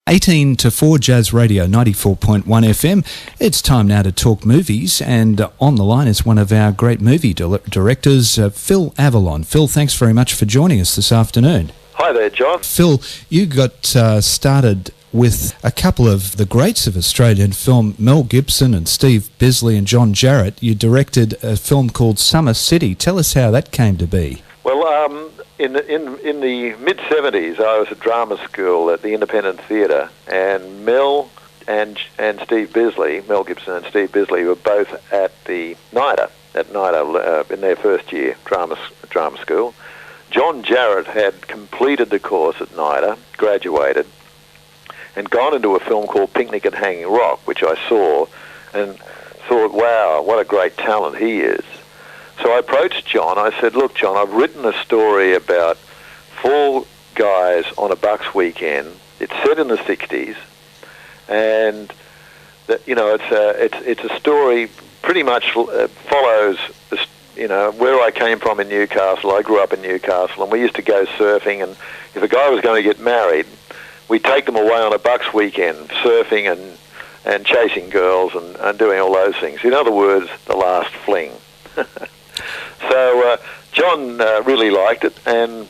18 to 4 Jazz Radio 94.1 FM. It's time now to talk movies, and on the line is one of our great movie directors, Phil AVALON. Phil, thanks very much for joining us this afternoon. Hi there, John. Phil, you got started with a couple of the greats of Australian film, Mel Gibson and Steve Bisley and John Jarrett. You directed a film called Summer City. Tell us how that came to be. Well, in the mid-'70s, I was at drama school at the Independent Theatre, and Mel and Steve Bisley, Mel Gibson and Steve Bisley, were both at the NIDA in their first year drama school. John Jarrett had completed the course at NIDA, graduated, and gone into a film called Picnic at Hanging Rock, which I saw and thought, wow, what a great talent he is. So I approached John. I said, look, John, I've written a story about 4 guys on a Bucks weekend. It's set in the 60s, and it's a story pretty much follows where I came from in Newcastle. I grew up in Newcastle, and we used to go surfing, and if a guy was going to get married, we'd take them away on a Bucks weekend, surfing and chasing girls and doing all those things. In other words, the last fling. So John really liked it and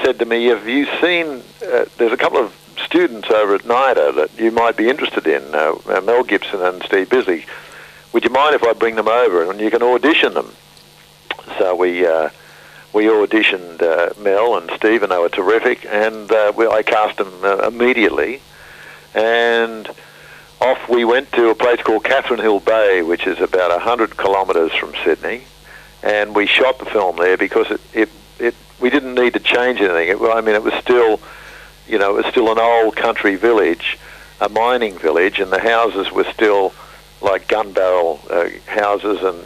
said to me, have you seen, there's a couple of students over at NIDA that you might be interested in, Mel Gibson and Steve Bisley. Would you mind if I bring them over and you can audition them? So we auditioned Mel and Steve, and they were terrific, and I cast them immediately, and off we went to a place called Catherine Hill Bay, which is about 100 kilometres from Sydney, and we shot the film there because we didn't need to change anything. It was still, an old country village, a mining village, and the houses were still like gun barrel houses, and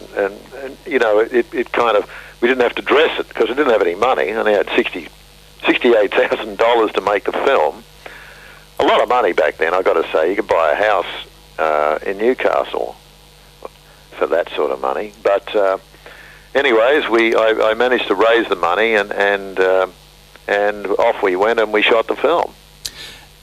it kind of, we didn't have to dress it because we didn't have any money, and they had $68,000 to make the film. A lot of money back then, I've got to say. You could buy a house in Newcastle for that sort of money. But anyways, I managed to raise the money, and off we went, and we shot the film.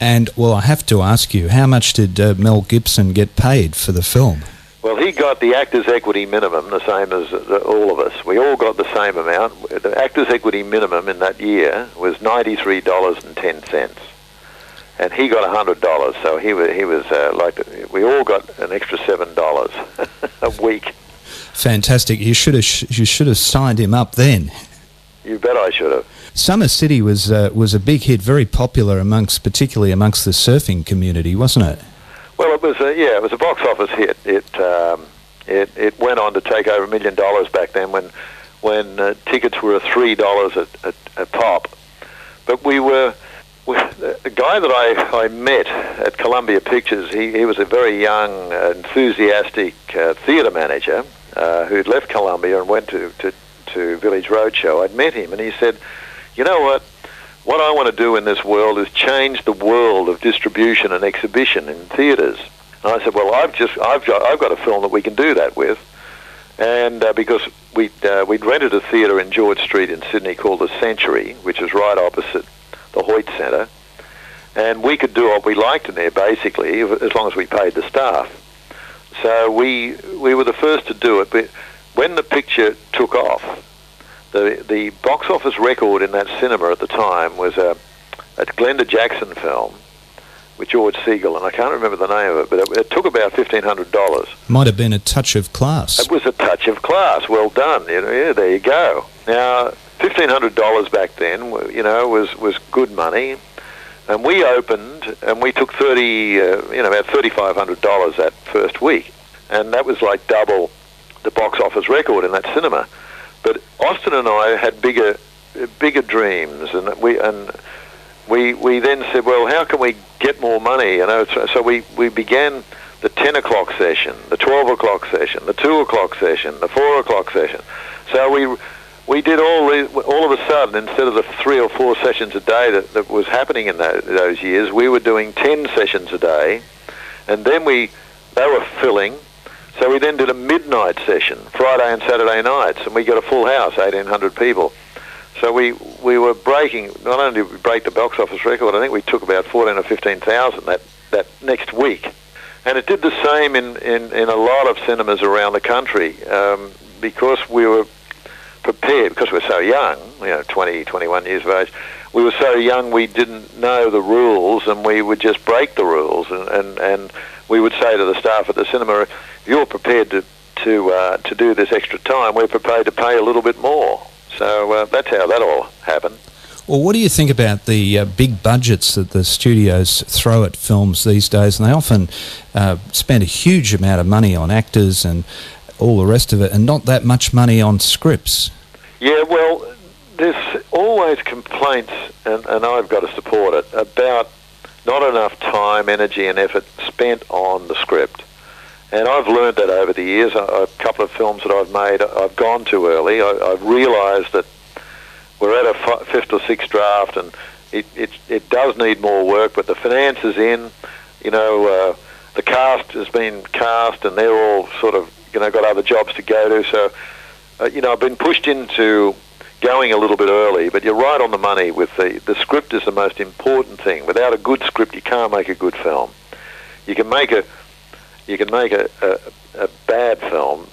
And, well, I have to ask you, how much did Mel Gibson get paid for the film? Well, he got the Actors' Equity Minimum, the same as all of us. We all got the same amount. The Actors' Equity Minimum in that year was $93.10. And he got $100, so he was we all got an extra $7 a week. Fantastic! You should have signed him up then. You bet I should have. Summer City was a big hit, very popular particularly amongst the surfing community, wasn't it? Well, it was it was a box office hit. It went on to take over $1 million back then when tickets were $3 a pop. But the guy that I met at Columbia Pictures, he was a very young, enthusiastic theatre manager who'd left Columbia and went to Village Roadshow. I'd met him, and he said, you know what? What I want to do in this world is change the world of distribution and exhibition in theatres. And I said, well, I've got a film that we can do that with, and because we'd rented a theatre in George Street in Sydney called The Century, which is right opposite the Hoyt Centre, and we could do what we liked in there basically, as long as we paid the staff. So we were the first to do it. But when the picture took off, the box office record in that cinema at the time was a Glenda Jackson film with George Segal, and I can't remember the name of it, but it took about $1,500. Might have been A Touch of Class. It was A Touch of Class. Well done. Yeah, there you go. Now, $1,500 back then, was good money, and we opened and we took about $3,500 that first week, and that was like double the box office record in that cinema. But Austin and I had bigger dreams, and we then said, well, how can we get more money? So we began the 10 o'clock session, the 12 o'clock session, the 2 o'clock session, the 4 o'clock session. So we did all of a sudden, instead of the 3 or 4 sessions a day that was happening in those years, we were doing 10 sessions a day, and then they were filling. So we then did a midnight session, Friday and Saturday nights, and we got a full house, 1,800 people. So we were breaking. Not only did we break the box office record, I think we took about 14 or 15,000 that next week, and it did the same in a lot of cinemas around the country, because we were prepared, because we're so young, 20, 21 years of age. We were so young, we didn't know the rules, and we would just break the rules, and we would say to the staff at the cinema, if you're prepared to do this extra time, we're prepared to pay a little bit more. So that's how that all happened. Well, what do you think about the big budgets that the studios throw at films these days? And they often spend a huge amount of money on actors and all the rest of it, and not that much money on scripts. Yeah, well, there's always complaints, and I've got to support it, about not enough time, energy and effort spent on the script. And I've learned that over the years. A couple of films that I've made, I've gone too early. I've realised that we're at a fifth or sixth draft, and it does need more work, but the finance is in. The cast has been cast, and they're all sort of, got other jobs to go to. So, I've been pushed into going a little bit early, but you're right on the money with the script is the most important thing. Without a good script, you can't make a good film. You can make a bad film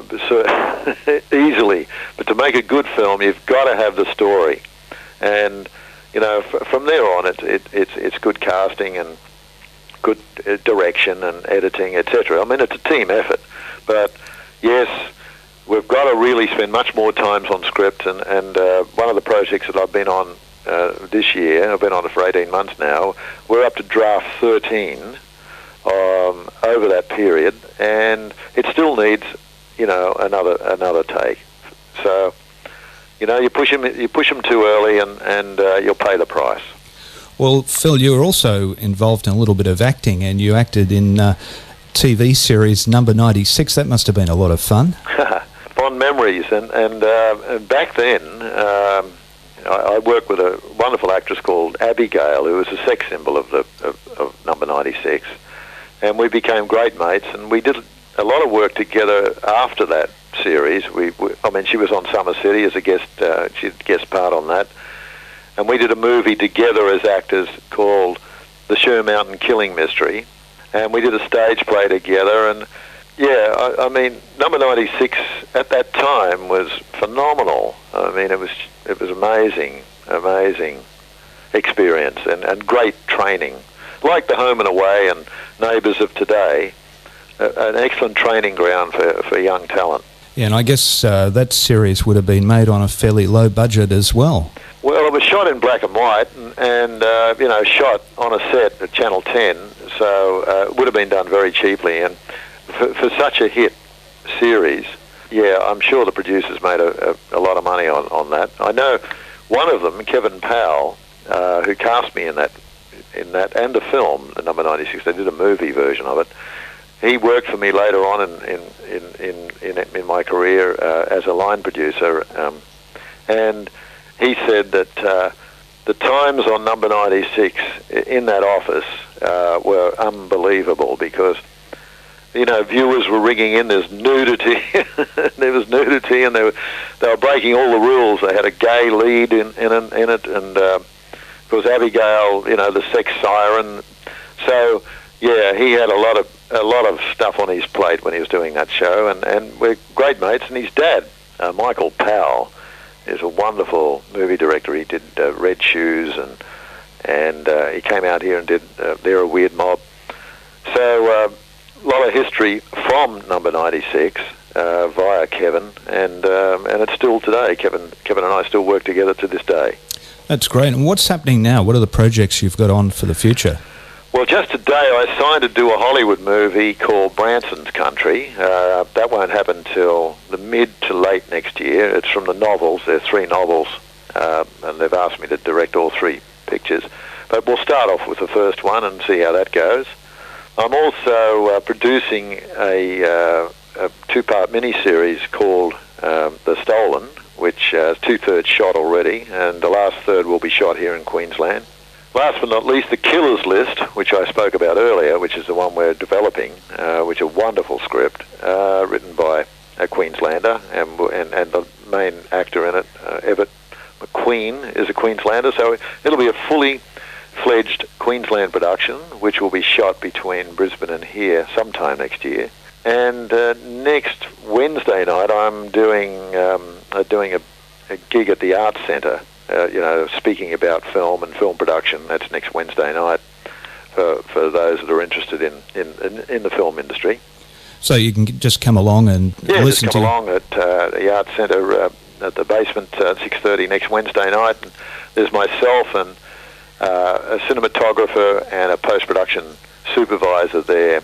easily, but to make a good film, you've got to have the story. And from there on, it's good casting and good direction and editing, etc. I mean, it's a team effort, but yes, we've got to really spend much more time on script. And one of the projects that I've been on this year, I've been on it for 18 months now. We're up to draft 13. Over that period, and it still needs, another take. So, you push them too early, and you'll pay the price. Well, Phil, you were also involved in a little bit of acting, and you acted in TV series Number 96. That must have been a lot of fun. Fond memories, and back then, I worked with a wonderful actress called Abigail, who was a sex symbol of Number 96. And we became great mates, and we did a lot of work together after that series. She was on Summer City as a guest, she did guest part on that. And we did a movie together as actors called The Sher Mountain Killing Mystery. And we did a stage play together, and Number 96 at that time was phenomenal. I mean, it was amazing experience and great training. Like the Home and Away and Neighbours of today, an excellent training ground for young talent. Yeah, and I guess that series would have been made on a fairly low budget as well. Well, it was shot in black and white and shot on a set at Channel 10, so it would have been done very cheaply. And for such a hit series, yeah, I'm sure the producers made a lot of money on that. I know one of them, Kevin Powell, who cast me in that and the film, the Number 96, they did a movie version of it. He worked for me later on in my career as a line producer, and he said that the times on Number 96 in that office were unbelievable because viewers were ringing in. There's nudity, there was nudity, and they were breaking all the rules. They had a gay lead in it, and of course, Abigail, the sex siren. So, yeah, he had a lot of stuff on his plate when he was doing that show, and we're great mates. And his dad, Michael Powell, is a wonderful movie director. He did Red Shoes, and he came out here and did They're a Weird Mob. So, a lot of history from Number 96 via Kevin, and it's still today. Kevin and I still work together to this day. That's great. And what's happening now? What are the projects you've got on for the future? Well, just today I signed to do a Hollywood movie called Branson's Country. That won't happen till the mid to late next year. It's from the novels. There are 3 novels, and they've asked me to direct all 3 pictures. But we'll start off with the first one and see how that goes. I'm also producing a 2-part miniseries called The Stolen, which is 2/3 shot already, and the last third will be shot here in Queensland. Last but not least, The Killer's List, which I spoke about earlier, which is the one we're developing, which is a wonderful script written by a Queenslander, and the main actor in it, Everett McQueen is a Queenslander, so it'll be a fully fledged Queensland production, which will be shot between Brisbane and here sometime next year. And next Wednesday night, I'm doing a gig at the Arts Centre, speaking about film and film production. That's next Wednesday night for those that are interested in the film industry. So you can just come along and listen just come along at the Arts Centre at the basement at 6:30 next Wednesday night. And there's myself and a cinematographer and a post-production supervisor there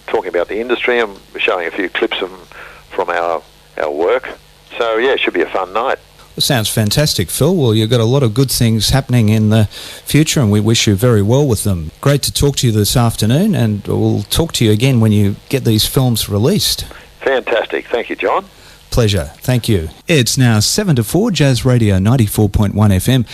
talking about the industry, and showing a few clips from our work. So, yeah, it should be a fun night. Well, sounds fantastic, Phil. Well, you've got a lot of good things happening in the future, and we wish you very well with them. Great to talk to you this afternoon, and we'll talk to you again when you get these films released. Fantastic. Thank you, John. Pleasure. Thank you. It's now 7 to 4, Jazz Radio 94.1 FM.